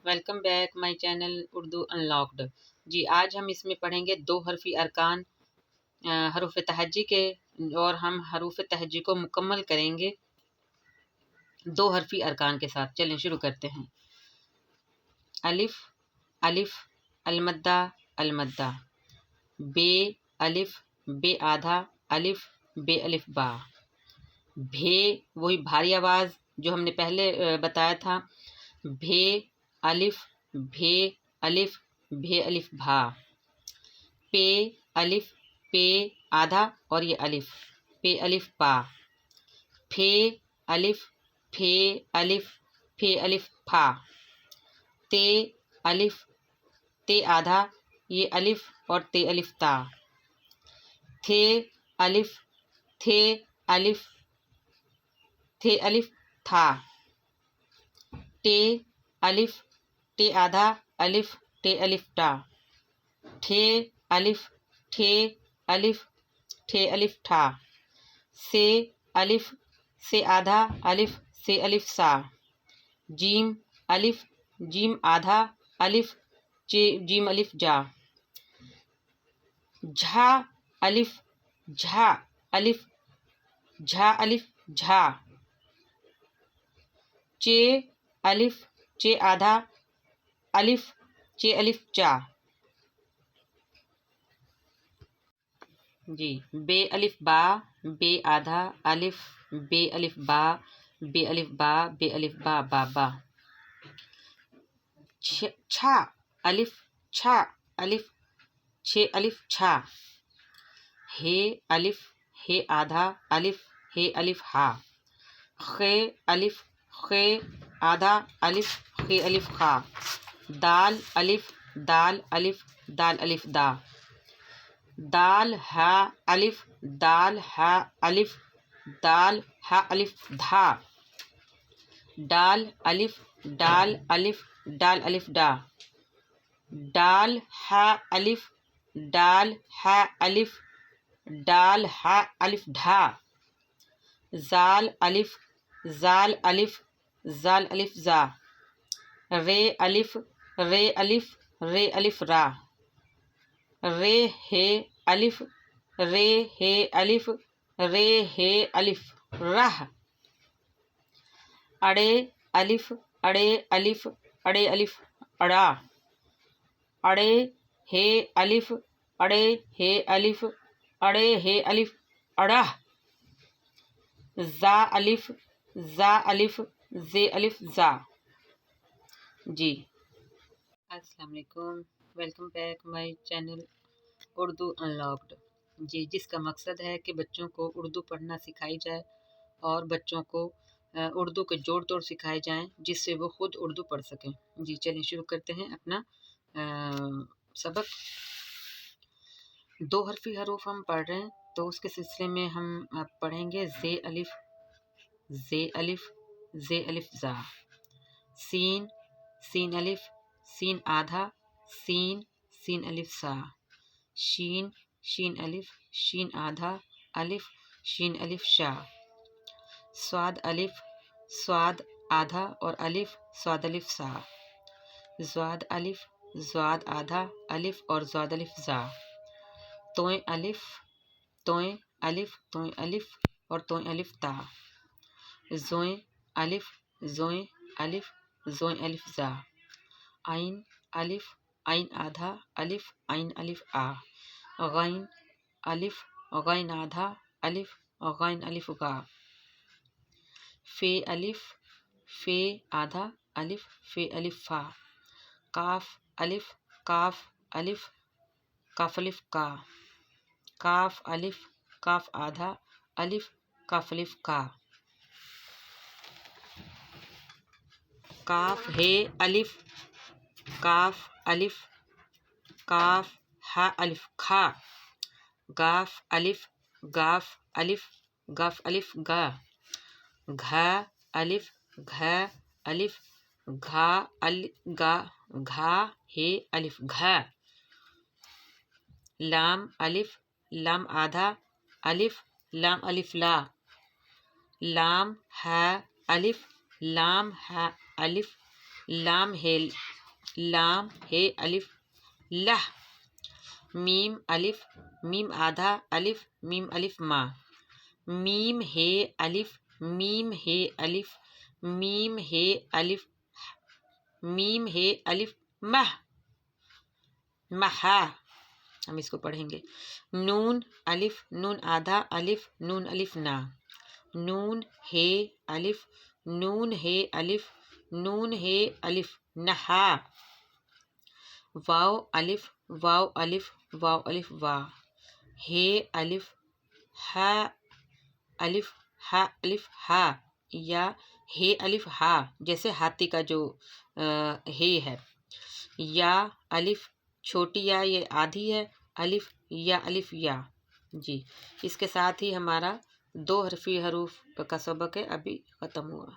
Welcome back my channel Urdu unlocked. جی آج ہم اس میں پڑھیں گے دو حرفی ارکان حروف تہجی کے، اور ہم حروف تہجی کو مکمل کریں گے دو حرفی ارکان کے ساتھ۔ چلیں شروع کرتے ہیں۔ الف الف المدہ المدہ، بے الف بے آدھا الف بے الف با، بھے وہی بھاری آواز جو ہم نے پہلے بتایا تھا، بھے الف بھے الف بھے الف بھا، پے الف پے آدھا اور یہ الف پے الف پا، پھے الف پھے الف پھے الف پھا، تے الف تے آدھا یہ الف اور تے الف تا، تھے الف تھے الف تھے الف تھا، ٹے الف ٹے آدھا الف ٹے الف ٹا، ٹھے الف ٹھے الف ٹھے الف ٹھا، سے الف سے آدھا الف سے الف سا، جیم الف جیم آدھا الف جیم الف جا، جھا الف جھا الف جھا الف جھا، چے الف چے آدھا الف چے الف چا۔ جی بے الف با بے آدھا الف بے الف با بے الف با بے الف با بابا، چھا الف چھا الف چھے الف چھا، ہے الف ہے آدھا الف ہے الف ہا، خے الف خے آدھا الف خے الف خا، دال الف دال الف دال الف دا، دال ہا الف دال ہا الف دال ہا الف دھا، ڈال الف ڈال الف ڈال الف ڈا، ڈال ہا الف ڈال ہا الف ڈال ہا الف ڈھا، زال الف زال الف زال الف زا، رے الف رے الف رے الف را، رے ہے الف رے ہے الف رے ہے الف رہ، اڑے الف اڑے الف اڑے الف اڑا، اڑے ہے الف اڑے ہے الف اڑے ہے الف اڑا، زا الف زا الف زے الف زا۔ جی السلام علیکم، welcome back my channel Urdu unlocked. جی جس کا مقصد ہے کہ بچوں کو اردو پڑھنا سکھائی جائے اور بچوں کو اردو کے جوڑ توڑ سکھائے جائیں جس سے وہ خود اردو پڑھ سکیں۔ جی چلیے شروع کرتے ہیں اپنا سبق۔ دو حرفی حروف ہم پڑھ رہے ہیں تو اس کے سلسلے میں ہم پڑھیں گے زے الف زے الف زے الف زا، سین سین الف سین آدھا سین سین الف سا، شین شین الف شین آدھا الف شین الف شا، صاد الف صاد آدھا اور الف صاد الف سا، زواد الف زواد آدھا الف اور زواد الف زا، توئیں الف توئیں الف توئیں الف اور توئیں الف تا، زوئیں الف زوئیں الف زوئیں الف زا، عین الف عین آدھا الف عین الف آ، غین الف غین آدھا الف غین الف گا، فے الف فے آدھا الف فے الف فا، کاف الف کاف الف کاف الف کا، کاف الف کاف آدھا الف کاف الف کا، کاف ہے الف کاف الف کاف ہا الف کھا، گاف الف گاف الف گاف الف گا، گھا الف گھا الف گھا گا گھا ہے الف گھا، لام الف لام آدھا الف لام الف لا، لام ہا الف لام ہا الف لام ہے الف لہ، میم الف، میم آدھا الف، میم الف ما، میم ہے الف، میم ہے الف، میم ہے الف، میم ہے الف مہ، محا، ہم اس کو پڑھیں گے۔ نون الف، نون آدھا الف، نون الف نا، نون ہے الف، نون ہے الف، نون ہے الف نہا، واو الف، واو الف، واو الف وا، ہے الف، ہا الف، ہا الف ہا، یا ہے الف ہا، جیسے ہاتھی کا جو ہے، یا الف چھوٹی یا یہ آدھی ہے، الف یا الف یا، جی اس کے ساتھ ہی ہمارا 2 حرفی حروف کا سبق ہے ابھی ختم ہوا۔